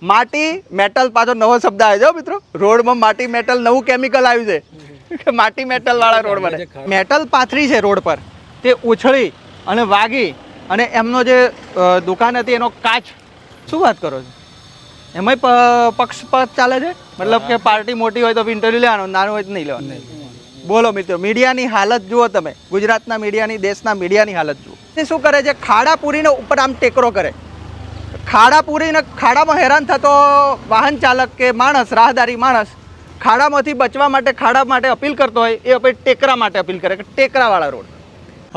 માટી મેટલ પાછો નવો શબ્દ આવ્યો છે મિત્રો. રોડમાં માટી મેટલ નવું કેમિકલ આવ્યું છે માટી મેટલ વાળા રોડ બને. મેટલ પાથરી છે રોડ પર, તે ઉછળી અને વાગી અને એમનો જે દુકાન હતી એનો કાચ. શું વાત કરો છો? એમાંય પક્ષપાત ચાલે છે? મતલબ કે પાર્ટી મોટી હોય તો ઇન્ટરવ્યુ લેવાનો, નાનું હોય તો નહીં લેવાનું. બોલો મિત્રો, મીડિયાની હાલત જુઓ તમે, ગુજરાતના મીડિયાની, દેશના મીડિયાની હાલત જુઓ. એ શું કરે છે? ખાડા પૂરીને ઉપર આમ ટેકરો કરે. ખાડા પૂરીને ખાડામાં હેરાન થતો વાહન ચાલક કે માણસ, રાહદારી માણસ ખાડામાંથી બચવા માટે, ખાડા માટે અપીલ કરતો હોય, એ આપણે ટેકરા માટે અપીલ કરે કે ટેકરાવાળા રોડ.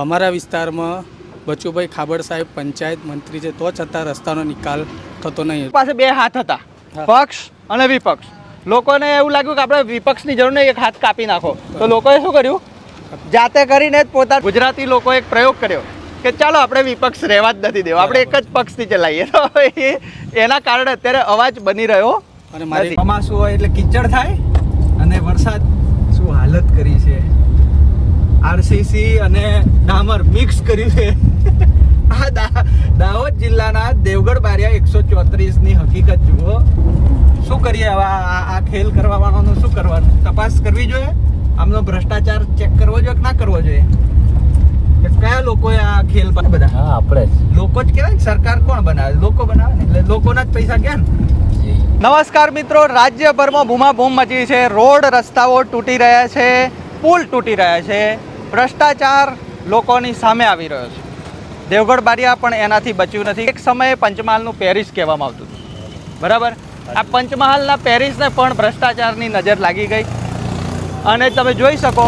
અમારા વિસ્તારમાં બચુભાઈ ખાબડ સાહેબ પંચાયત મંત્રી છે, તો છતાં રસ્તાનો નિકાલ થતો નહીં. પાસે બે હાથ હતા, પક્ષ અને વિપક્ષ. લોકોને એવું લાગ્યું કે આપણે વિપક્ષની જરૂર નહીં, એક હાથ કાપી નાખો. તો લોકોએ શું કર્યું? જાતે કરીને જ પોતા ગુજરાતી લોકોએ એક પ્રયોગ કર્યો કે ચાલો આપણે વિપક્ષ રહેવા જ નથી દેવો, આપણે એક જ પક્ષથી ચલાવીએ. તો એના કારણે અત્યારે અવાજ બની રહ્યો. અને મારી ચોમાસું હોય એટલે કિચડ થાય, અને વરસાદ શું હાલત કરી છે. આરસીસી અને ડામર મિક્સ કર્યું છે. આ દાહોદ જિલ્લાના દેવગઢ બારિયા 134ની હકીકત જુઓ. શું કરીએ હવે? આ ખેલ કરવા વાળાનું શું કરવાનું? તપાસ કરવી જોઈએ, આમનો ભ્રષ્ટાચાર ચેક કરવો જોઈએ કે ના કરવો જોઈએ? કે કયા લોકોએ આ ખેલ બધા? હા, આપણે લોકો જ કહેવાય. સરકાર કોણ બનાવે? લોકો બનાવે ને, એટલે લોકોના જ પૈસા ગયા ને. નમસ્કાર મિત્રો, રાજ્યભરમાં બૂમાબૂમ મચી છે. રોડ રસ્તાઓ તૂટી રહ્યા છે, પુલ તૂટી રહ્યા છે, ભ્રષ્ટાચાર લોકોની સામે આવી રહ્યો છે. દેવગઢ બારિયા પણ એનાથી બચ્યું નથી. એક સમયે પંચમહાલનું પેરિસ કહેવામાં આવતું હતું, બરાબર? આ પંચમહાલના પેરિસને પણ ભ્રષ્ટાચારની નજર લાગી ગઈ. અને તમે જોઈ શકો,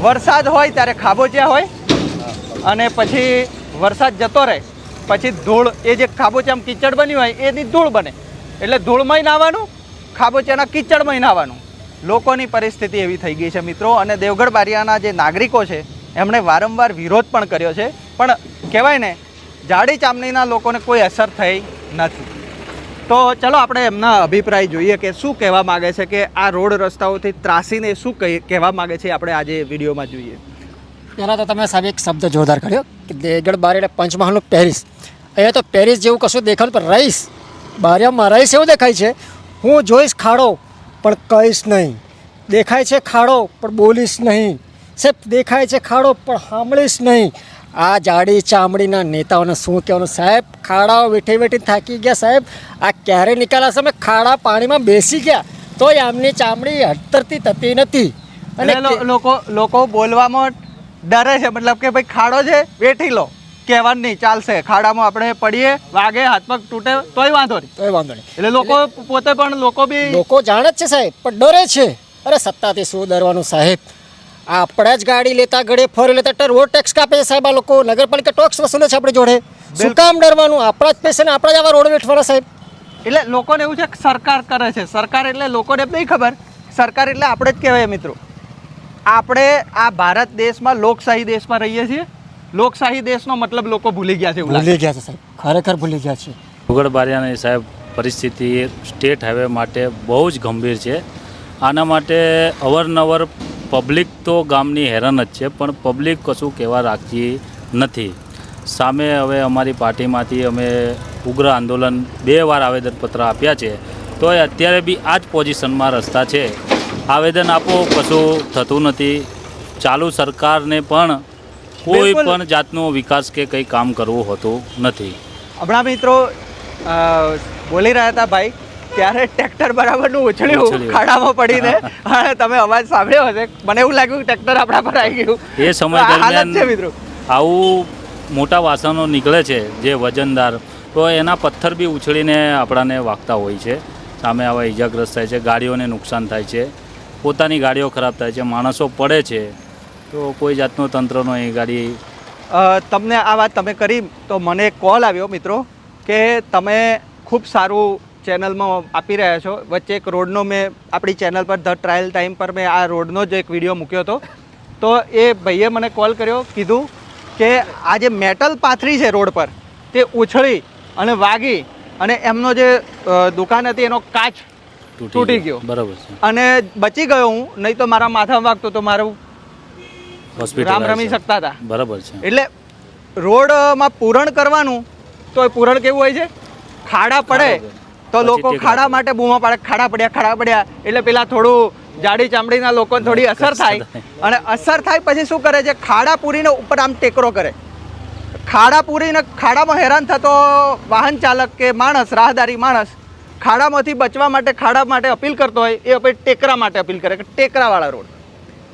વરસાદ હોય ત્યારે ખાબોચિયા હોય, અને પછી વરસાદ જતો રહે પછી ધૂળ, એ જે ખાબોચિયામાં કીચડ બન્યું હોય એની ધૂળ બને, એટલે ધૂળમાંય નાહવાનું, ખાબોચિયાના કીચડમાંય નાહવાનું. લોકોની પરિસ્થિતિ એવી થઈ ગઈ છે મિત્રો. અને દેવગઢ બારિયાના જે નાગરિકો છે એમણે વારંવાર વિરોધ પણ કર્યો છે, પણ કહેવાય ને, જાડી ચામડીના લોકોને કોઈ અસર થઈ નથી. તો ચલો આપણે એમના અભિપ્રાય જોઈએ કે શું કહેવા માગે છે, કે આ રોડ રસ્તાઓથી ત્રાસીને શું કહેવા માગે છે. આપણે આજે વિડીયોમાં જોઈએ. પહેલાં તો તમે સાહેબ એક શબ્દ જોરદાર કર્યો કે દેવગઢ બારિયા પંચમહાલનું પેરિસ. અહીંયા તો પેરિસ જેવું કશું દેખાતું, પણ રહીશ બારિયામાં રહીશ એવું દેખાય છે. હું જોઈશ ખાડો પણ કહીશ નહીં, દેખાય છે ખાડો પણ બોલીશ નહીં, સાહેબ દેખાય છે ખાડો પણ સાંભળીશ નહીં. આ જાડી ચામડીના નેતાઓને શું કહેવાનું સાહેબ? ખાડાઓ વેઠી વેઠી થાકી ગયા સાહેબ. આ ક્યારે નિકાલાશે? અમે ખાડા પાણીમાં બેસી ગયા તોય આમની ચામડી હડતરતી થતી નથી. અને લોકો બોલવામાં ડરે છે, મતલબ કે ભાઈ ખાડો છે, વેઠી લો, કહેવાનું નહીં, ચાલશે. ખાડામાં આપણે પડીએ, વાગે, હાથ પગ તૂટે તોય વાંધો નહીં. એટલે લોકો પોતે પણ લોકો જાણે જ છે સાહેબ, પણ ડરે છે. અરે સત્તાથી શું ડરવાનું સાહેબ? આપણે જ ગાડી લેતા, ઘડે ફરી લેતા, રોડ ટેક્સ કાપે છે સાહેબ. આ લોકો નગરપાલિકા ટેક્સ વસૂલે છે આપણી જોડે. શું કામ ડરવાનું? આપણા જ પૈસા ને આપણા જ આવા રોડ વેઠવાના સાહેબ. એટલે લોકોને એવું છે કે સરકાર કરે છે. સરકાર એટલે લોકોને નહીં ખબર, સરકાર એટલે આપણે જ કહેવાય મિત્રો. આપણે આ ભારત દેશમાં, લોકશાહી દેશમાં રહીએ છીએ. લોકશાહી દેશનો મતલબ લોકો ભૂલી ગયા છે. ભૂલી ગયા છે સાહેબ, ખરેખર ભૂલી ગયા છે. દેવગઢ બારિયાની સાહેબ પરિસ્થિતિ સ્ટેટ હાઈવે માટે બહુ જ ગંભીર છે. આના માટે અવારનવાર પબ્લિક તો ગામની હેરાન જ છે, પણ પબ્લિક કશું કહેવા રાખતી નથી. સામે હવે અમારી પાર્ટીમાંથી અમે ઉગ્ર આંદોલન 2 વાર આવેદનપત્ર આપ્યા છે, તો અત્યારે બી આ જ પોઝિશનમાં રસ્તા છે. આવેદન આપો, કશું થતું નથી. ચાલુ સરકારને પણ કોઈ પણ જાતનો વિકાસ કે કંઈ કામ કરવું હોતું નથી. હમણાં મિત્રો બોલી રહ્યા હતા ભાઈ, ત્યારે ટ્રેક્ટર બરાબરનું ઉછળ્યું ખાડામાં પડીને. અને તમે અવાજ સાંભળ્યો હશે, મને એવું લાગ્યું ટ્રેક્ટર આપણા પર આવી ગયું. એ સમય દરમિયાન આવું મોટા વાસણો નીકળે છે જે વજનદાર, તો એના પથ્થર બી ઉછળીને આપણાને વાગતા હોય છે. સામે આવા ઈજાગ્રસ્ત થાય છે, ગાડીઓને નુકસાન થાય છે, પોતાની ગાડીઓ ખરાબ થાય છે, માણસો પડે છે. તો કોઈ જાતનો તંત્રનો એ ગાડી. તમને આ વાત તમે કરી તો મને એક કોલ આવ્યો મિત્રો કે તમે ખૂબ સારું ચેનલમાં આપી રહ્યા છો. વચ્ચે એક રોડનો મેં આપણી channel per the trial time પર મેં આ રોડનો જ એક વિડીયો મૂક્યો હતો. તો એ ભાઈએ મને કોલ કર્યો, કીધું કે આ જે મેટલ પાથરી છે રોડ પર, તે ઉછળી અને વાગી અને એમનો જે દુકાન હતી એનો કાચ તૂટી ગયો. બરાબર છે. અને બચી ગયો હું, નહીં તો મારા માથામાં વાગતો તો મારું રામ રમી શકતા હતા. બરાબર છે. એટલે રોડમાં પૂરણ કરવાનું, તો એ પૂરણ કેવું હોય છે? ખાડા પડે તો પછી લોકો ટેકરા ખાડા પર. માટે બૂમા પાડે, ખાડા પડ્યા, એટલે પેલા થોડું જાડી ચામડીના લોકોને થોડી અસર થાય, અને અસર થાય પછી શું કરે છે, ખાડા પૂરીને ઉપર આમ ટેકરો કરે. ખાડા પૂરીને ખાડામાં હેરાન થતો વાહન ચાલક કે માણસ, રાહદારી માણસ, ખાડામાંથી બચવા માટે, ખાડા માટે અપીલ કરતો હોય, એ આપણે ટેકરા માટે અપીલ કરે કે ટેકરાવાળા રોડ.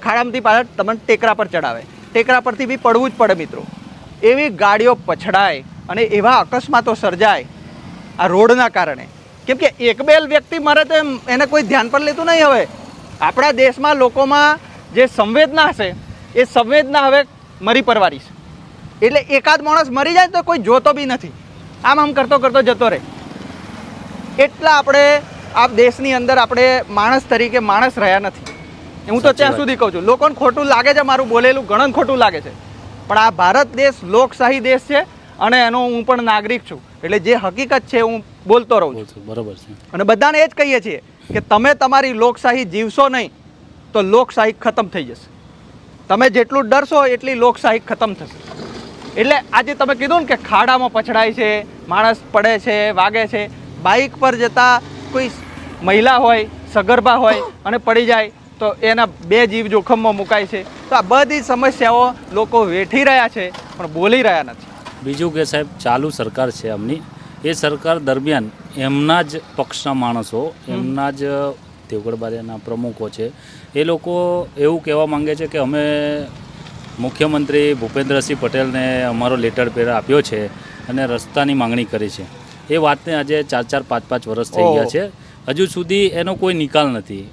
ખાડામાંથી પાછળ તમને ટેકરા પર ચડાવે, ટેકરા પરથી બી પડવું જ પડે મિત્રો. એવી ગાડીઓ પછડાય અને એવા અકસ્માતો સર્જાય આ રોડના કારણે. કેમ કે એક બે વ્યક્તિ મરે તો એને કોઈ ધ્યાન પર લેતું નહીં. હવે આપણા દેશમાં લોકોમાં જે સંવેદના હશે એ સંવેદના હવે મરી પરવારી છે. એટલે એકાદ માણસ મરી જાય તો કોઈ જોતો બી નથી, આમ કરતો કરતો જતો રહે. એટલા આપણે આ દેશની અંદર આપણે માણસ તરીકે માણસ રહ્યા નથી. હું તો ત્યાં સુધી કહું છું, લોકોને ખોટું લાગે છે, મારું બોલેલું ઘણું ખોટું લાગે છે, પણ આ ભારત દેશ લોકશાહી દેશ છે અને એનો હું પણ નાગરિક છું. એટલે જે હકીકત છે હું બોલતો રહું છું. બરોબર છે. અને બધાને એ જ કહીએ છીએ કે તમે તમારી લોકશાહી જીવશો નહીં તો લોકશાહી ખતમ થઈ જશે. તમે જેટલું ડરશો એટલી લોકશાહી ખતમ થશે. એટલે આજે તમે કીધું ને કે ખાડામાં પછડાય છે, માણસ પડે છે, વાગે છે, બાઇક પર જતા કોઈ મહિલા હોય, સગર્ભા હોય અને પડી જાય તો એના 2 જીવ જોખમમાં મુકાય છે. તો આ બધી સમસ્યાઓ લોકો વેઠી રહ્યા છે પણ બોલી રહ્યા નથી. બીજું કે સાહેબ, ચાલુ સરકાર છે એમની, એ સરકાર દરમિયાન એમના જ પક્ષના માણસો, એમના જ દેવગઢ બારિયાના પ્રમુખો છે, એ લોકો એવું કહેવા માંગે છે કે અમે મુખ્યમંત્રી ભૂપેન્દ્રસિંહ પટેલને અમારો લેટર પેડ આપ્યો છે અને રસ્તાની માંગણી કરી છે. એ વાતને આજે 4-4, 5-5 વર્ષ થઈ ગયા છે, હજુ સુધી એનો કોઈ નિકાલ નથી.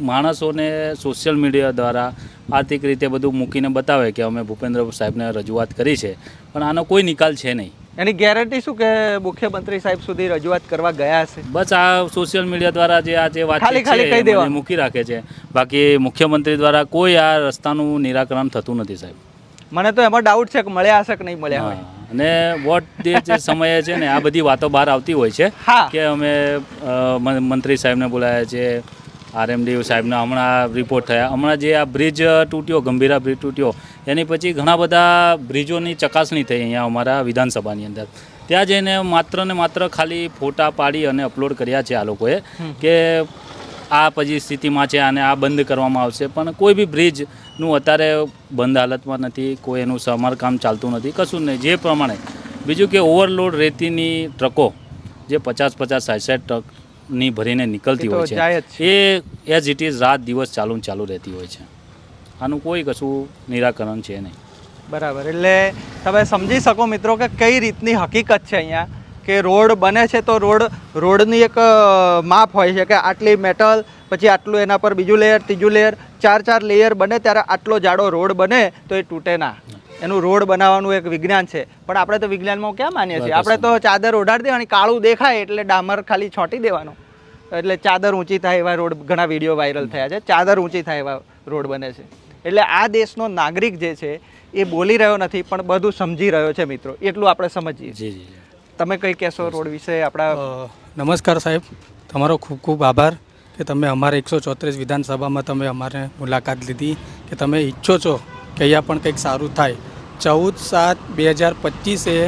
માણસોને સોશિયલ મીડિયા દ્વારા આર્થિક રીતે બધું મૂકીને બતાવે કે અમે ભૂપેન્દ્ર સાહેબને રજૂઆત કરી છે, પણ આનો કોઈ નિકાલ છે નહીં. એની ગેરંટી શું કે મુખ્યમંત્રી સાહેબ સુધી રજૂઆત કરવા ગયા હશે? બસ આ સોશિયલ મીડિયા દ્વારા જે વાત ખાલી કહી છે દેવાનું. મૂકી રાખે છે, બાકી મુખ્યમંત્રી દ્વારા કોઈ આ રસ્તાનું નિરાકરણ થતું નથી સાહેબ. મને તો એમાં ડાઉટ છે કે મળ્યા હશે કે નહીં મળ્યા હોય. હા, અને વોટ ડે જે સમયે છે ને આ બધી વાતો બહાર આવતી હોય છે હા. કે અમે મંત્રી સાહેબને બોલાયા છે, આરએમડી સાહેબના હમણાં રિપોર્ટ થયા, હમણાં જે આ બ્રિજ તૂટ્યો, ગંભીરા બ્રિજ તૂટ્યો, એની પછી ઘણા બધા બ્રિજોની ચકાસણી થઈ અહીંયા અમારા વિધાનસભાની અંદર. ત્યાં જઈને માત્ર ને માત્ર ખાલી ફોટા પાડી અને અપલોડ કર્યા છે આ લોકોએ કે આ પછી સ્થિતિમાં છે અને આ બંધ કરવામાં આવશે, પણ કોઈ બી બ્રિજનું અત્યારે બંધ હાલતમાં નથી, કોઈ એનું સમારકામ ચાલતું નથી, કશું નહીં. જે પ્રમાણે બીજું કે ઓવરલોડ રેતીની ટ્રકો જે 50-50, 60-60 ટ્રકની ભરીને નીકળતી હોય છે, એ એઝ ઇટ ઇઝ રાત દિવસ ચાલુ રહેતી હોય છે. આનું કોઈ કશું નિરાકરણ છે નહીં. બરાબર. એટલે તમે સમજી શકો મિત્રો કે કઈ રીતની હકીકત છે અહીંયા, કે રોડ બને છે તો રોડની એક માપ હોય છે કે આટલી મેટલ, પછી આટલું એના પર બીજું લેયર, ત્રીજું લેયર, 4 લેયર બને ત્યારે આટલો જાડો રોડ બને તો એ તૂટે ના. એનું રોડ બનાવવાનું એક વિજ્ઞાન છે, પણ આપણે તો વિજ્ઞાનમાં ક્યાં માનીએ છીએ? આપણે તો ચાદર ઓઢાડી દેવાની, કાળું દેખાય એટલે ડામર ખાલી છોંટી દેવાનું, એટલે ચાદર ઊંચી થાય એવા રોડ, ઘણા વિડીયો વાયરલ થયા છે, ચાદર ઊંચી થાય એવા રોડ બને છે. એટલે આ દેશનો નાગરિક જે છે એ બોલી રહ્યો નથી પણ બધું સમજી રહ્યો છે મિત્રો, એટલું આપણે સમજીએ. જી જી. તમે કંઈ કહેશો રોડ વિશે? આપણા નમસ્કાર સાહેબ, તમારો ખૂબ ખૂબ આભાર કે તમે અમારા 134 વિધાનસભામાં તમે અમારે મુલાકાત લીધી, કે તમે ઈચ્છો છો કે અહીંયા પણ કંઈક સારું થાય. 14/7/2025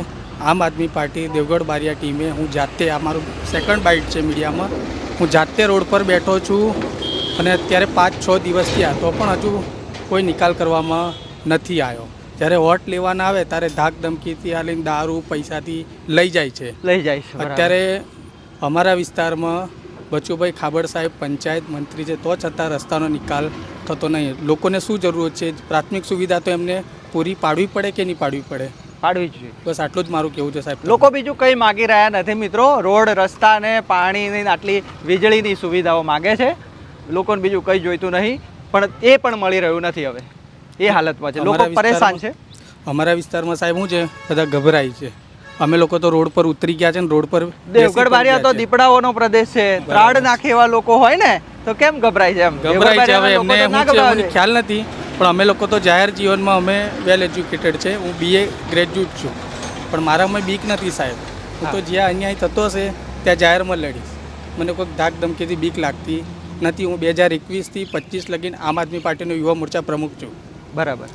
આમ આદમી પાર્ટી દેવગઢ બારિયા ટીમે, હું જાતે, આ મારું સેકન્ડ બાઇટ છે મીડિયામાં, હું જાતે રોડ પર બેઠો છું અને અત્યારે 5-6 દિવસ થયા તો પણ હજુ કોઈ નિકાલ કરવામાં નથી આવ્યો. જ્યારે વોટ લેવાના આવે ત્યારે ધાક ધમકીથી આ લઈને દારૂ પૈસાથી લઈ જાય છે. અત્યારે અમારા વિસ્તારમાં બચુભાઈ ખાબડ સાહેબ પંચાયત મંત્રી છે તો છતાં રસ્તાનો નિકાલ થતો નહીં. લોકોને શું જરૂર છે? પ્રાથમિક સુવિધા તો એમને પૂરી પાડવી પડે કે નહીં પાડવી પડે? પાડવી જોઈએ. બસ આટલું જ મારું કહેવું છે સાહેબ. લોકો બીજું કંઈ માગી રહ્યા નથી મિત્રો, રોડ, રસ્તા ને પાણીની આટલી વીજળીની સુવિધાઓ માગે છે. લોકોને બીજું કંઈ જોઈતું નહીં, પણ એ પણ મળી રહ્યું નથી. હવે એ હાલતમાં છે, લોકો પરેશાન છે. અમારા વિસ્તારમાં સાહેબ શું છે, બધા ગભરાય છે. અમે લોકો તો રોડ પર ઉતરી ગયા છે ને રોડ પર દેવગઢ બારિયા તો દીપડાઓનો પ્રદેશ છે, ત્રાડ નાખે એવા લોકો હોય ને તો કેમ ગભરાય છે? એમ ગભરાય છે. હવે એમને ખ્યાલ નથી, પણ અમે લોકો તો જાહેર જીવનમાં અમે વેલ એજ્યુકેટેડ છે. હું BA ગ્રેજ્યુએટ છું, પણ મારામાં બીક નથી સાહેબ. હું તો જ્યાં અન્યાય થતો હશે ત્યાં જાહેરમાં લડીશ. મને કોઈ ધાક ધમકીથી બીક લાગતી નથી. હું 2021 થી 25 લગીને આમ આદમી પાર્ટીનો યુવા મોરચા પ્રમુખ છું. બરાબર.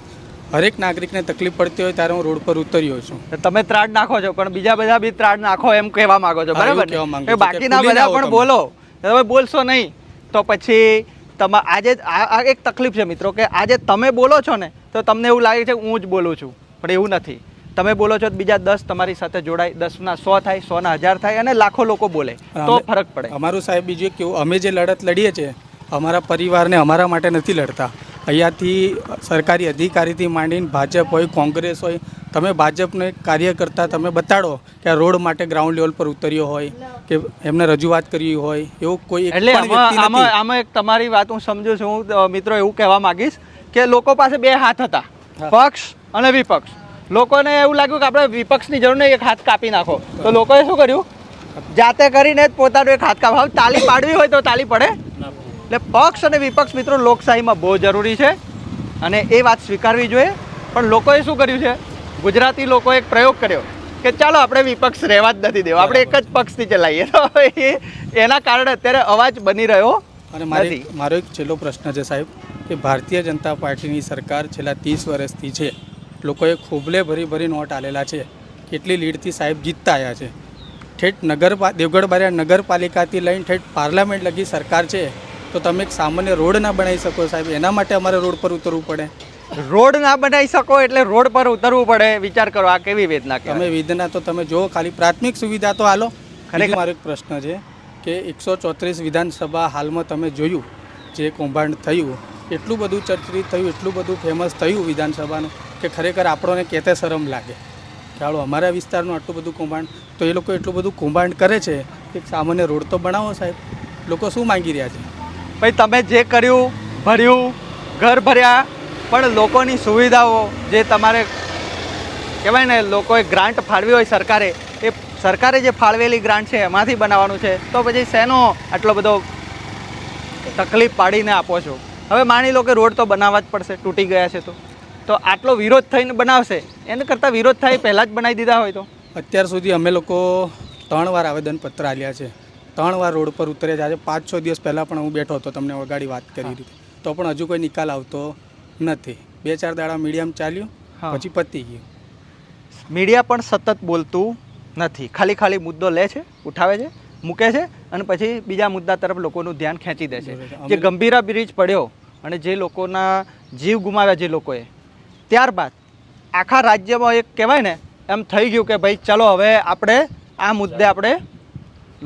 હરેક નાગરિકને તકલીફ પડતી હોય ત્યારે હું રોડ પર ઉતર્યો છું. તો તમે ત્રાડ નાખો છો પણ બીજા બધા બી ત્રાડ નાખો એમ કહેવા માંગો છો, હા, એવું બરાબર કહેવા ને? માંગુ કે છું કે બાકીના ભૂલી બધા ના પણ આવો તમે. બોલો, તમે બોલશો નહીં તો પછી આજે આ એક તકલીફ છે મિત્રો કે આજે તમે બોલો છો ને તો તમને એવું લાગે છે કે હું જ બોલું છું, પણ એવું નથી. તમે બોલો છો તો બીજા 10 તમારી સાથે જોડાય, 10ના 100 થાય, 100ના 1000 થાય અને લાખો લોકો બોલે તો અમે- ફરક પડે. અમારું સાહેબ બીજું એક કેવું, અમે જે લડત લડીએ છીએ અમારા પરિવારને અમારા માટે નથી લડતા. અહીંયાથી સરકારી અધિકારીથી માંડીને ભાજપ હોય, કોંગ્રેસ હોય, તમે ભાજપને કાર્યકર્તા તમે બતાડો કે આ રોડ માટે ગ્રાઉન્ડ લેવલ પર ઉતર્યો હોય કે એમને રજૂઆત કરવી હોય એવું કોઈ એક એટલે પણ વ્યક્તિ આમાં નથી. આમાં એક તમારી વાત હું સમજુ છું. હું મિત્રો એવું કહેવા માંગીશ કે લોકો પાસે બે હાથ હતા, પક્ષ અને વિપક્ષ. લોકોને એવું લાગ્યું કે આપણે વિપક્ષની જરૂર નહીં, એક હાથ કાપી નાખો. તો લોકોએ શું કર્યું? જાતે કરીને જ પોતાનો એક હાથ કાપ. હવે તાલી પાડવી હોય તો તાલી પડે. એટલે પક્ષ અને વિપક્ષ મિત્રો લોકશાહીમાં બહુ જરૂરી છે અને એ વાત સ્વીકારવી જોઈએ. પણ લોકોએ શું કર્યું છે? ગુજરાતી લોકોએ એક પ્રયોગ કર્યો કે ચાલો આપણે વિપક્ષ રહેવા જ નથી દેવો, આપણે એક જ પક્ષથી ચલાવીએ. તો એના કારણે અત્યારે અવાજ બની રહ્યો અને નથી. મારો એક છેલ્લો પ્રશ્ન છે સાહેબ કે ભારતીય જનતા પાર્ટીની સરકાર છેલ્લા 30 વર્ષથી છે. લોકોએ ખોબલે ભરી નોટ આલેલા છે. કેટલી લીડથી સાહેબ જીતતા આવ્યા છે. ઠેઠ દેવગઢ બારિયા નગરપાલિકાથી લઈને ઠેઠ પાર્લામેન્ટ લગી સરકાર છે. તો તમે એક સામાન્ય રોડ ના બનાવી શકો સાહેબ? એના માટે અમારે રોડ પર ઉતરવું પડે. રોડ ના બનાવી શકો એટલે રોડ પર ઉતરવું પડે. વિચાર કરો આ કેવી વેદના તમે કહેવાય. વેદના તો તમે જો ખાલી પ્રાથમિક સુવિધા તો હાલો. ખરેખર. મારો એક પ્રશ્ન છે કે 134 વિધાનસભા હાલમાં તમે જોયું જે કૌભાંડ થયું, એટલું બધું ચર્ચિત થયું, એટલું બધું ફેમસ થયું વિધાનસભાનું કે ખરેખર આપણને કહેતે શરમ લાગે કે હાલો અમારા વિસ્તારનું આટલું બધું કૌભાંડ. તો એ લોકો એટલું બધું કૌભાંડ કરે છે કે સામાન્ય રોડ તો બનાવો સાહેબ. લોકો શું માંગી રહ્યા છે? ભાઈ તમે જે કર્યું, ભર્યું, ઘર ભર્યા, પણ લોકોની સુવિધાઓ જે તમારે કહેવાય ને લોકોએ ગ્રાન્ટ ફાળવી હોય સરકારે, એ સરકારે જે ફાળવેલી ગ્રાન્ટ છે એમાંથી બનાવવાનું છે. તો પછી શેનો આટલો બધો તકલીફ પાડીને આપો છો? હવે માની લો કે રોડ તો બનાવવા જ પડશે, તૂટી ગયા છે તો આટલો વિરોધ થઈને બનાવશે, એને કરતાં વિરોધ થાય પહેલાં જ બનાવી દીધા હોય તો. અત્યાર સુધી અમે લોકો 3 વાર આવેદનપત્ર આપ્યા છે, 3 વાર રોડ પર ઉતર્યા છે. આજે 5-6 દિવસ પહેલાં પણ હું બેઠો હતો, તમને વગાડી વાત કરી હતી, તો પણ હજુ કોઈ નિકાલ આવતો નથી. 2-4 દાડા મીડિયામાં ચાલ્યું, પછી પતી ગયું. મીડિયા પણ સતત બોલતું નથી, ખાલી મુદ્દો લે છે, ઉઠાવે છે, મૂકે છે અને પછી બીજા મુદ્દા તરફ લોકોનું ધ્યાન ખેંચી દે છે. જે ગંભીરા બ્રિજ પડ્યો અને જે લોકોના જીવ ગુમાવ્યા જે લોકોએ, ત્યારબાદ આખા રાજ્યમાં એક કહેવાય ને એમ થઈ ગયું કે ભાઈ ચલો હવે આપણે આ મુદ્દે આપણે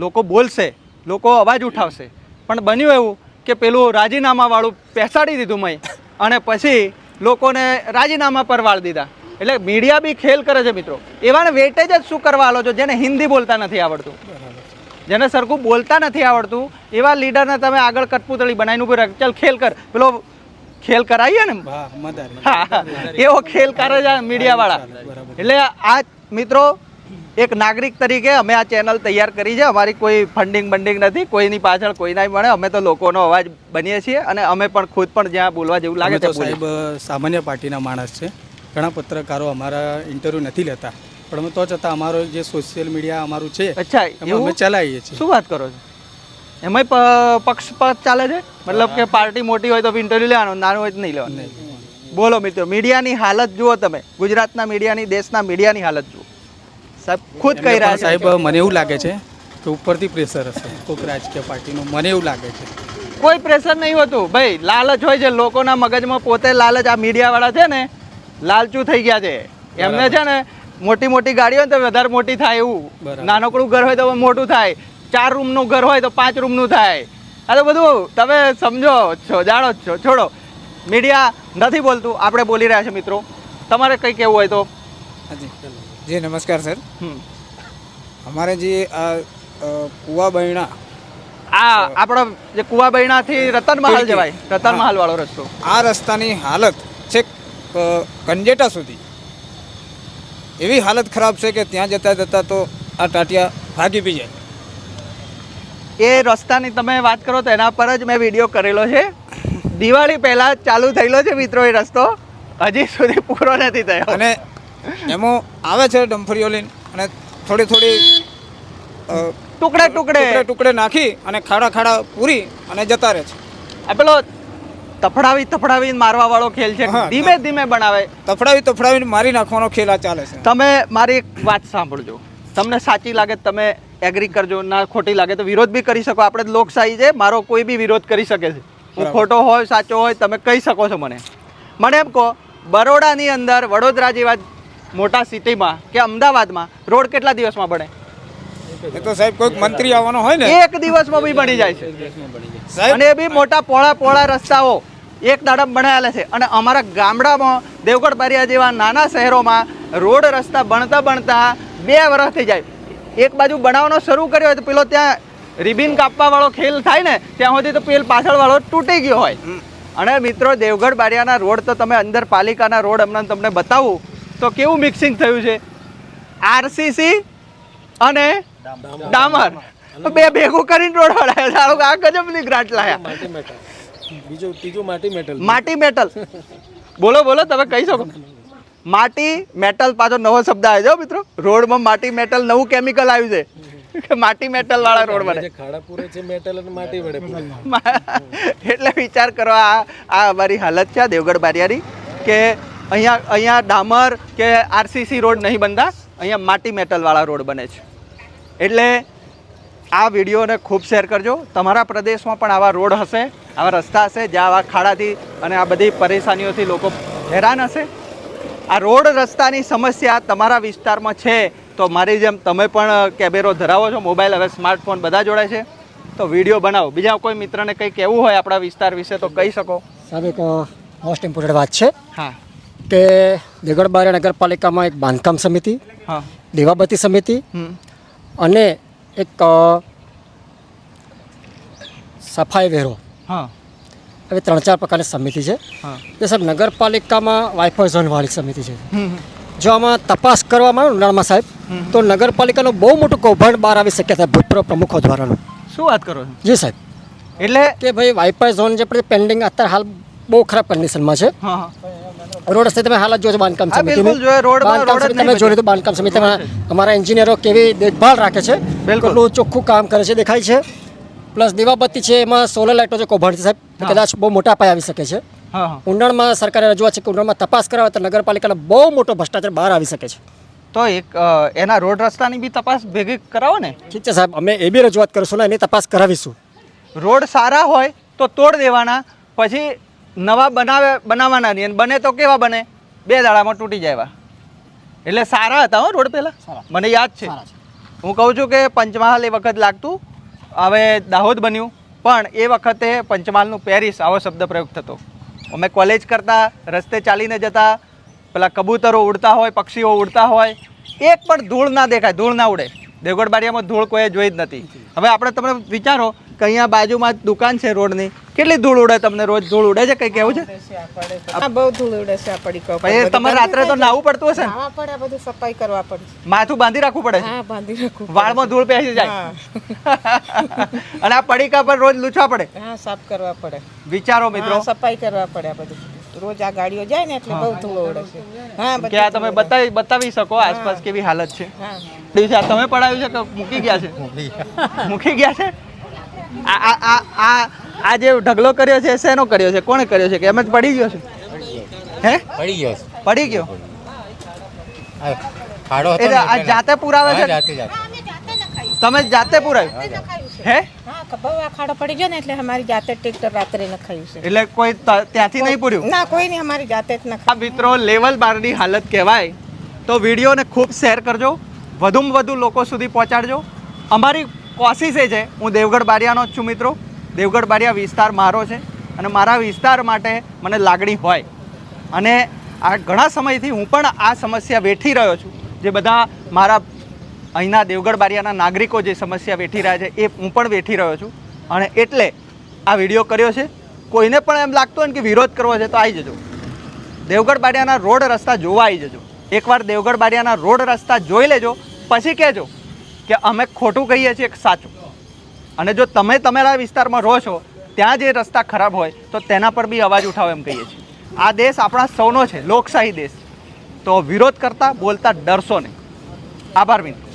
લોકો બોલશે, લોકો અવાજ ઉઠાવશે. પણ બન્યું એવું કે પેલું રાજીનામાવાળું બેસાડી દીધું મેં અને પછી લોકોને રાજીનામા પર વાળી દીધા. એટલે મીડિયા બી ખેલ કરે છે મિત્રો. એવાને વેટેજ જ શું કરવા આલો છો જેને હિન્દી બોલતા નથી આવડતું, જેને સરખું બોલતા નથી આવડતું, એવા લીડરને તમે આગળ કઠપુતળી બનાવીને ઉભી રાખ, ચાલ ખેલ કર. પેલો ખેલ કરાવીએ ને, હા, એવો ખેલ કરે છે મીડિયાવાળા. એટલે આ મિત્રો એક નાગરિક તરીકે અમે આ ચેનલ તૈયાર કરી છે. અમારી કોઈ ફંડિંગ નથી, કોઈની પાછળ કોઈ નહીં મળે. અમે તો લોકોનો અવાજ બનીએ છીએ અને અમે પણ ખુદ પણ જ્યાં બોલવા જેવું લાગે છે સાહેબ સામાન્ય પાર્ટીના માણસ છે. ઘણા પત્રકારો અમારા ઇન્ટરવ્યૂ નથી લેતા, પણ અમે તો છતાં અમારો જે સોશિયલ મીડિયા અમારું છે અચ્છા એમાં અમે ચલાવીએ છીએ. શું વાત કરો છો? એમાંય પક્ષપાત ચાલે છે? મતલબ કે પાર્ટી મોટી હોય તો ઇન્ટરવ્યુ લેવાનું, નાનું હોય તો નહીં લેવાનું. બોલો મિત્રો, મીડિયાની હાલત જુઓ તમે, ગુજરાતના મીડિયાની, દેશના મીડિયાની હાલત જુઓ. સાહેબ ખુદ કહી રહ્યા છે. સાહેબ મને એવું લાગે છે કે ઉપરથી પ્રેશર હશે કોઈક રાજકીય પાર્ટીનું, મને એવું લાગે છે. કોઈ પ્રેશર નહીં હોતું ભાઈ, લાલચ હોય છે લોકોના મગજમાં. પોતે લાલચ, આ મીડિયાવાળા છે ને લાલચું થઈ ગયા છે. એમને છે ને મોટી ગાડી હોય તો વધારે મોટી થાય એવું, નાનકડું ઘર હોય તો મોટું થાય, 4 રૂમનું ઘર હોય તો 5 રૂમનું થાય. આ તો બધું તમે સમજો છો, જાણો છો. છોડો, મીડિયા નથી બોલતું, આપણે બોલી રહ્યા છે મિત્રો. તમારે કંઈ કહેવું હોય તો. જી નમસ્કાર સર. અમારે જે આ કુવા બૈણા, આ આપણો જે કુવા બૈણાથી રતનમહાલ જવાય, રતનમહાલ વાળો રસ્તો, આ રસ્તાની હાલત છે કંજેટા સુધી એવી હાલત ખરાબ છે કે ત્યાં જતા તો આ ટાટિયા ભાગી બી જાય. એ રસ્તાની તમે વાત કરો તો એના પર જ મેં વિડીયો કરેલો છે. દિવાળી પહેલાં ચાલુ થયેલો છે મિત્રો એ રસ્તો, હજી સુધી પૂરો નથી થયો. અને એમાં આવે છે ડમ્ફરીઓ લઈને અને થોડી ટુકડે ટુકડે નાખી અને ખાડા પૂરી અને જતા રહે છે. આ પેલો તફડાવીને મારવા વાળો ખેલ છે. હા. ધીમે ધીમે બનાવે. તફડાવીને મારી નાખવાનો ખેલ આ ચાલે છે. તમે મારી એક વાત સાંભળજો. તમને સાચી લાગે તો તમે એગ્રી કરજો, ના ખોટી લાગે તો વિરોધ બી કરી શકો. આપણે લોકશાહી છે, મારો કોઈ બી વિરોધ કરી શકે છે. હું બરાબર. ખોટો હોય સાચો હોય તમે કહી શકો છો મને. મને એમ કહો, બરોડાની અંદર વડોદરા જેવા મોટા સિટીમાં કે અમદાવાદમાં રોડ કેટલા દિવસમાં બને? એ તો સાહેબ કોઈક મંત્રી આવવાનો હોય ને એક દિવસમાં બી બની જાય છે. સાહેબ અને એ બી મોટા પહોળા રસ્તાઓ એક દાડમ બનાવેલા છે. અને અમારા ગામડામાં દેવગઢ બારિયા જેવા નાના શહેરોમાં રોડ રસ્તા બનતા 2 વર્ષ થઈ જાય. એક બાજુ બનાવવાનો શરૂ કર્યો હોય તો પેલો ત્યાં રિબિન કાપવા વાળો ખેલ થાય ને ત્યાં સુધી તો પેલ પાછળ વાળો તૂટી ગયો હોય. અને મિત્રો દેવગઢ બારિયાના રોડ તો તમે અંદર પાલિકાના રોડ હમણાં તમને બતાવું તો કેવું મિક્સિંગ થયું છે. આરસીસી અને ડામર બે ભેગું કરીને રોડ વળાયા. સારું આ ગજબની ગ્રાન્ટ લાયા. માટી મેટલ બોલો તમે કહી શકો. માટી મેટલ પાછો નવો શબ્દ આવ્યો છે મિત્રો. રોડમાં માટી મેટલ નવું કેમિકલ આવ્યું છે કે માટી મેટલ વાળા રોડ બને. એટલે વિચાર કરો આ અમારી હાલત છે દેવગઢ બારિયાની કે અહીંયા ડામર કે આરસીસી રોડ નહીં બનતા, અહીંયા માટી મેટલ વાળા રોડ બને છે. એટલે આ વિડીયોને ખૂબ શેર કરજો. તમારા પ્રદેશમાં પણ આવા રોડ હશે, આવા રસ્તા હશે જ્યાં આવા ખાડાથી અને આ બધી પરેશાનીઓથી લોકો હેરાન હશે. આ રોડ રસ્તાની સમસ્યા તમારા વિસ્તારમાં છે તો મારી જેમ તમે પણ કેમેરો ધરાવો છો, મોબાઈલ હવે સ્માર્ટફોન બધા જોડાય છે તો વિડીયો બનાવો. બીજા કોઈ મિત્રને કંઈ કહેવું હોય આપણા વિસ્તાર વિશે તો કહી શકો. સાહેબ એક મોસ્ટ ઇમ્પોર્ટન્ટ વાત છે હા કે દેવગઢ બારિયા નગરપાલિકામાં એક બાંધકામ સમિતિ, હા દીવાબત્તી સમિતિ હમ અને એક સફાઈ વેરો, હા આવી 3-4 પ્રકારની સમિતિ છે. હા એ સાહેબ નગરપાલિકામાં વાઇફાઈ ઝોનવાળી સમિતિ છે. હમ જો આમાં તપાસ કરવામાં આવે ઉનાળામાં સાહેબ તો નગરપાલિકાનું બહુ મોટું કૌભાંડ બહાર આવી શકે છે ભૂતપૂર્વ પ્રમુખો દ્વારાનું. શું વાત કરો છો? જી સાહેબ, એટલે કે ભાઈ વાઇફાઈ ઝોન જે પેન્ડિંગ અત્યારે હાલ બહુ ખરાબ કન્ડિશનમાં છે. હા હા રોડ રસ્તે તમે હાલત જોજો બાંધકામ હા, સમિતિની. બિલકુલ જોઈએ. રોડમાં બાંધકામ રોડ જ સમિતિ નહીં તમે જોઈ લીધું બાંધકામ સમિતિમાં અમારા એન્જિનિયરો કેવી દેખભાળ રાખે છે, બિલકુલ. કેટલું ચોખ્ખું કામ કરે છે દેખાય છે. પ્લસ દીવાબત્તી છે એમાં સોલર લાઇટો જે કૌભાંડ છે સાહેબ તો હા. કદાચ બહુ મોટા પાયે આવી શકે છે. હા હા ઊંડાણમાં સરકારે રજૂઆત છે કે ઊંડાણમાં તપાસ કરાવે તો નગરપાલિકાનો બહુ મોટો ભ્રષ્ટાચાર બહાર આવી શકે છે. તો એક એના રોડ રસ્તાની બી તપાસ ભેગી કરાવો ને. ઠીક છે સાહેબ, અમે એ બી રજૂઆત કરીશું ને એની તપાસ કરાવીશું. રોડ સારા હોય તો તોડ દેવાના, પછી નવા બનાવવાના નહીં. અને બને તો કેવા બને? 2 દાડામાં તૂટી જાય એવા. એટલે સારા હતા હો રોડ પહેલાં, મને યાદ છે. હું કહું છું કે પંચમહાલ એ વખત લાગતું, હવે દાહોદ બન્યું, પણ એ વખતે પંચમહાલનું પેરિસ આવો શબ્દ પ્રયોગ થતો. અમે કોલેજ કરતા રસ્તે ચાલીને જતા, પેલા કબૂતરો ઉડતા હોય, પક્ષીઓ ઉડતા હોય, એક પણ ધૂળ ના દેખાય, ધૂળ ના ઉડે. દેવગઢ બારિયામાં ધૂળ કોઈએ જોઈ જ નથી. હવે આપણે તમે વિચારો કે અહીંયા બાજુમાં જ દુકાન છે રોડની, કેટલી ધૂળ ઉડે? તમને રોજ ધૂળ ઉડે છે? કંઈ કહેવું છે? હા, બહુ ધૂળ ઉડે છે આ પડીકા ઉપર. પછી તમારે રાત્રે તો નાહવું પડતું હશે ને? નાહવા પડે, બધું સફાઈ કરવા પડે. માથું બાંધી રાખવું પડે છે? હા, બાંધી રાખવું. વાળમાં ધૂળ બેસી જાય. હા. અને આ પડીકા પર રોજ લૂછવા પડે. હા, સાફ કરવા પડે. વિચારો મિત્રો હા, સફાઈ કરવા પડે આ બધું. રોજ આ ગાડીઓ જાય ને એટલે બહુ ધૂળ ઉડે છે. હા, કે આ તમે બતાવી શકો આસપાસ કેવી હાલત છે. હા. દિવસે આ તમે પડાવ્યું છે કે મૂકી ગયા છે? મૂકી ગયા છે. આ જે ઢગલો કર્યો છે શેનો કર્યો છે? કોણે કર્યો છે? કે એમ જ પડી ગયો છે? હે પડી ગયો એટલે આ જાતે પુરાવે છે? તમે જાતે પુરાવ્યું હે? હા, બહુ આ ખાડો પડી ગયો ને એટલે અમારી જાતે ટ્રેક્ટર રાત્રે નખાયું છે. એટલે કોઈ ત્યાંથી નહીં પૂર્યું? ના, કોઈ નહીં, અમારી જાતે જ નખાયું. આ મિત્રો લેવલ બારની હાલત કહેવાય. તો વિડીયોને ખૂબ શેર કરજો, વધુમાં વધુ લોકો સુધી પહોંચાડજો. અમારી કોશિશ એ છે, હું દેવગઢ બારિયાનો જ છું મિત્રો. દેવગઢ બારિયા વિસ્તાર મારો છે અને મારા વિસ્તાર માટે મને લાગણી હોય. અને આ ઘણા સમયથી હું પણ આ સમસ્યા વેઠી રહ્યો છું. જે બધા મારા અહીંના દેવગઢ બારિયાના નાગરિકો જે સમસ્યા વેઠી રહ્યા છે એ હું પણ વેઠી રહ્યો છું. અને એટલે આ વિડીયો કર્યો છે. કોઈને પણ એમ લાગતું હોય ને કે વિરોધ કરવો છે તો આવી જજો, દેવગઢ બારિયાના રોડ રસ્તા જોવા આવી જજો. એકવાર દેવગઢ બારિયાના રોડ રસ્તા જોઈ લેજો, પછી કહેજો કે અમે ખોટું કહીએ છીએ કે સાચું. અને જો તમે તમારા વિસ્તારમાં રહો છો ત્યાં જે રસ્તા ખરાબ હોય તો તેના પર બી અવાજ ઉઠાવો એમ કહીએ છીએ. આ દેશ આપણા સૌનો છે, લોકશાહી દેશ. તો વિરોધ કરતા બોલતા ડરશો નહીં. આભાર મિત્રો.